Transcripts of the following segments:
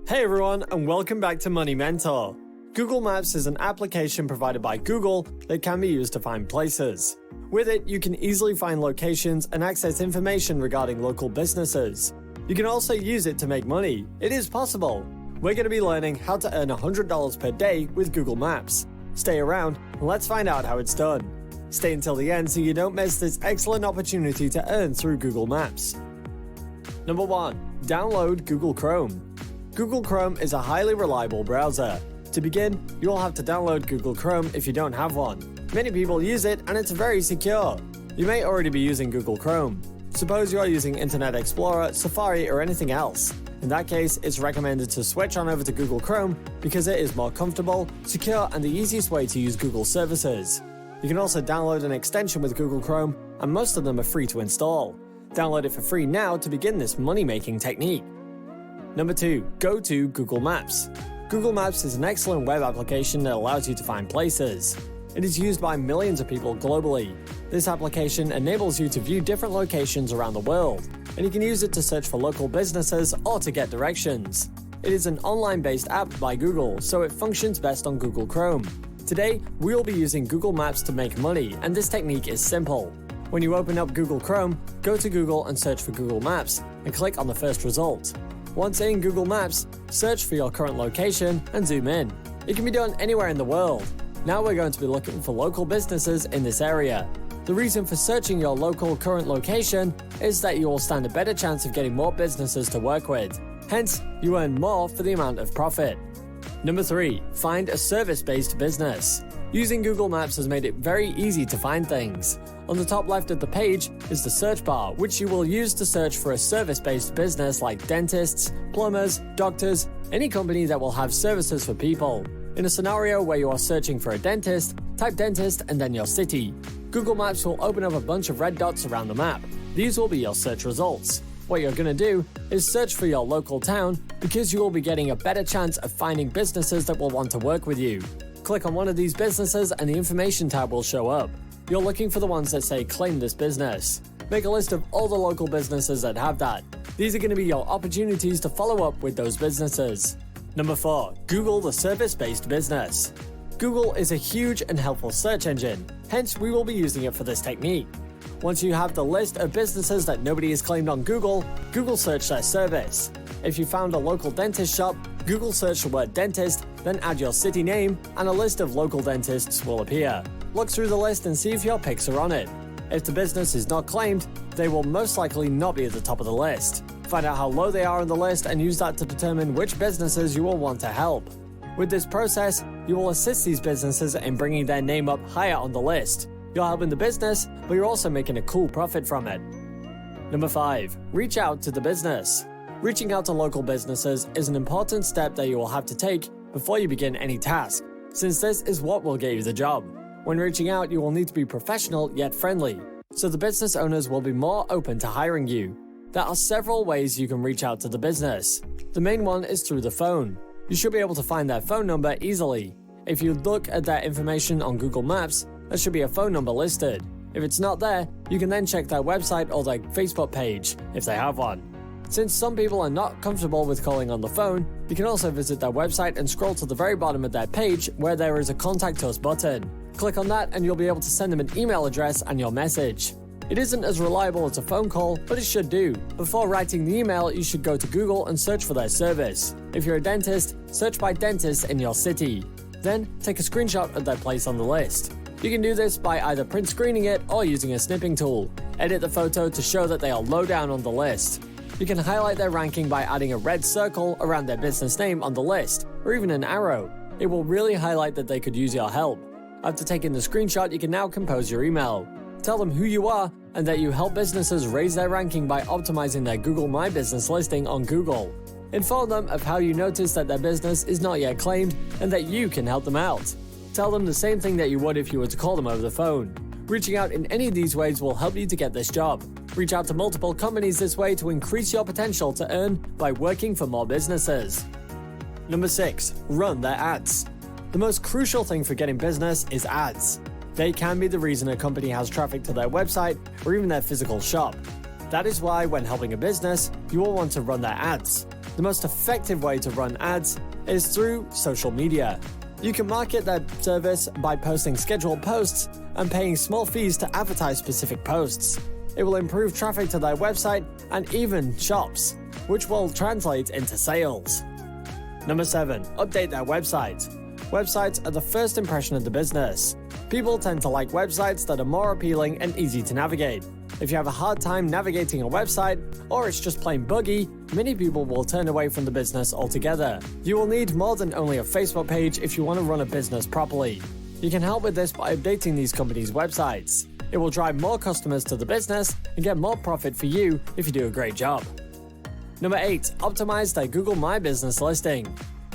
Hey everyone, and welcome back to Money Mentor. Google Maps is an application provided by Google that can be used to find places. With it, you can easily find locations and access information regarding local businesses. You can also use it to make money. It is possible. We're going to be learning how to earn $100 per day with Google Maps. Stay around and let's find out how it's done. Stay until the end so you don't miss this excellent opportunity to earn through Google Maps. Number 1. Download Google Chrome. Google Chrome is a highly reliable browser. To begin, you'll have to download Google Chrome if you don't have one. Many people use it and it's very secure. You may already be using Google Chrome. Suppose you are using Internet Explorer, Safari, or anything else. In that case, it's recommended to switch on over to Google Chrome because it is more comfortable, secure, and the easiest way to use Google services. You can also download an extension with Google Chrome, and most of them are free to install. Download it for free now to begin this money-making technique. Number 2. Go to Google Maps. Google Maps is an excellent web application that allows you to find places. It is used by millions of people globally. This application enables you to view different locations around the world, and you can use it to search for local businesses or to get directions. It is an online-based app by Google, so it functions best on Google Chrome. Today, we will be using Google Maps to make money, and this technique is simple. When you open up Google Chrome, go to Google and search for Google Maps, and click on the first result. Once in Google Maps, search for your current location and zoom in. It can be done anywhere in the world. Now we're going to be looking for local businesses in this area. The reason for searching your local current location is that you will stand a better chance of getting more businesses to work with. Hence, you earn more for the amount of profit. Number 3. Find a service-based business. Using Google Maps has made it very easy to find things. On the top left of the page is the search bar, which you will use to search for a service-based business like dentists, plumbers, doctors, any company that will have services for people. In a scenario where you are searching for a dentist, type dentist and then your city. Google Maps will open up a bunch of red dots around the map. These will be your search results. What you're going to do is search for your local town because you will be getting a better chance of finding businesses that will want to work with you. Click on one of these businesses and the information tab will show up. You're looking for the ones that say claim this business. Make a list of all the local businesses that have that. These are going to be your opportunities to follow up with those businesses. Number 4. Google the service-based business. Google is a huge and helpful search engine, hence we will be using it for this technique. Once you have the list of businesses that nobody has claimed on Google, Google search their service. If you found a local dentist shop, Google search the word dentist, then add your city name, and a list of local dentists will appear. Look through the list and see if your picks are on it. If the business is not claimed, they will most likely not be at the top of the list. Find out how low they are on the list and use that to determine which businesses you will want to help. With this process, you will assist these businesses in bringing their name up higher on the list. You're helping the business, but you're also making a cool profit from it. Number 5. Reach out to the business. Reaching out to local businesses is an important step that you will have to take before you begin any task, since this is what will get you the job. When reaching out, you will need to be professional yet friendly, so the business owners will be more open to hiring you. There are several ways you can reach out to the business. The main one is through the phone. You should be able to find their phone number easily. If you look at their information on Google Maps, there should be a phone number listed. If it's not there, you can then check their website or their Facebook page, if they have one. Since some people are not comfortable with calling on the phone, you can also visit their website and scroll to the very bottom of their page where there is a Contact Us button. Click on that and you'll be able to send them an email address and your message. It isn't as reliable as a phone call, but it should do. Before writing the email, you should go to Google and search for their service. If you're a dentist, search by dentist in your city. Then, take a screenshot of their place on the list. You can do this by either print screening it or using a snipping tool. Edit the photo to show that they are low down on the list. You can highlight their ranking by adding a red circle around their business name on the list, or even an arrow. It will really highlight that they could use your help. After taking the screenshot, you can now compose your email. Tell them who you are and that you help businesses raise their ranking by optimizing their Google My Business listing on Google. Inform them of how you noticed that their business is not yet claimed and that you can help them out. Tell them the same thing that you would if you were to call them over the phone. Reaching out in any of these ways will help you to get this job. Reach out to multiple companies this way to increase your potential to earn by working for more businesses. Number 6. Run their ads. The most crucial thing for getting business is ads. They can be the reason a company has traffic to their website or even their physical shop. That is why when helping a business, you will want to run their ads. The most effective way to run ads is through social media. You can market that service by posting scheduled posts and paying small fees to advertise specific posts. It will improve traffic to their website and even shops, which will translate into sales. Number 7. Update their website. Websites are the first impression of the business. People tend to like websites that are more appealing and easy to navigate. If you have a hard time navigating a website, or it's just plain buggy, many people will turn away from the business altogether. You will need more than only a Facebook page if you want to run a business properly. You can help with this by updating these companies' websites. It will drive more customers to the business and get more profit for you if you do a great job. Number 8. Optimize their Google My Business listing.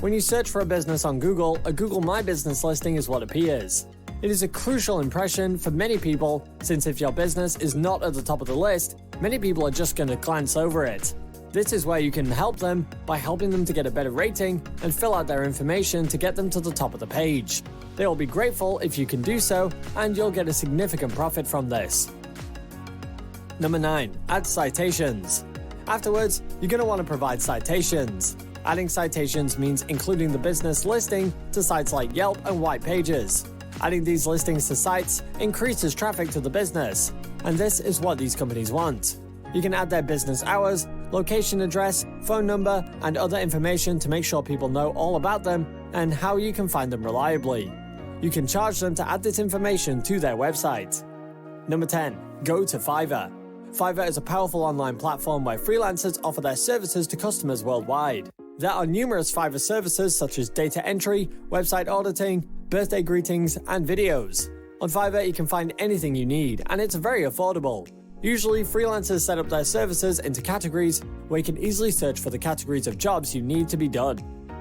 When you search for a business on Google, a Google My Business listing is what appears. It is a crucial impression for many people, since if your business is not at the top of the list, many people are just going to glance over it. This is where you can help them by helping them to get a better rating and fill out their information to get them to the top of the page. They will be grateful if you can do so, and you'll get a significant profit from this. Number 9. Add citations. Afterwards, you're going to want to provide citations. Adding citations means including the business listing to sites like Yelp and White Pages. Adding these listings to sites increases traffic to the business, and this is what these companies want. You can add their business hours, location address, phone number, and other information to make sure people know all about them and how you can find them reliably. You can charge them to add this information to their website. Number 10. Go to Fiverr. Fiverr is a powerful online platform where freelancers offer their services to customers worldwide. There are numerous Fiverr services such as data entry, website auditing, birthday greetings, and videos. On Fiverr, you can find anything you need, and it's very affordable. Usually, freelancers set up their services into categories where you can easily search for the categories of jobs you need to be done.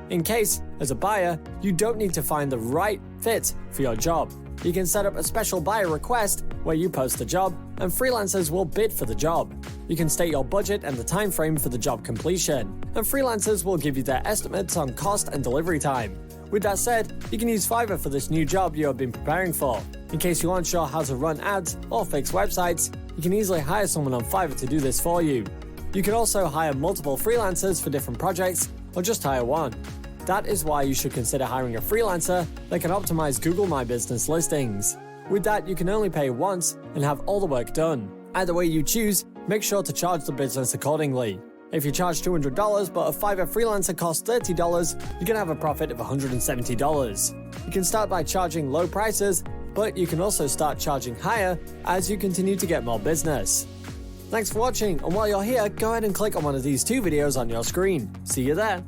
In case, as a buyer, you don't need to find the right fit for your job. You can set up a special buyer request where you post the job, and freelancers will bid for the job. You can state your budget and the time frame for the job completion, and freelancers will give you their estimates on cost and delivery time. With that said, you can use Fiverr for this new job you have been preparing for. In case you aren't sure how to run ads or fix websites, you can easily hire someone on Fiverr to do this for you. You can also hire multiple freelancers for different projects, or just hire one. That is why you should consider hiring a freelancer that can optimize Google My Business listings. With that, you can only pay once and have all the work done. Either way you choose, make sure to charge the business accordingly. If you charge $200 but a Fiverr freelancer costs $30, you can have a profit of $170. You can start by charging low prices, but you can also start charging higher as you continue to get more business. Thanks for watching, and while you're here, go ahead and click on one of these 2 videos on your screen. See you there!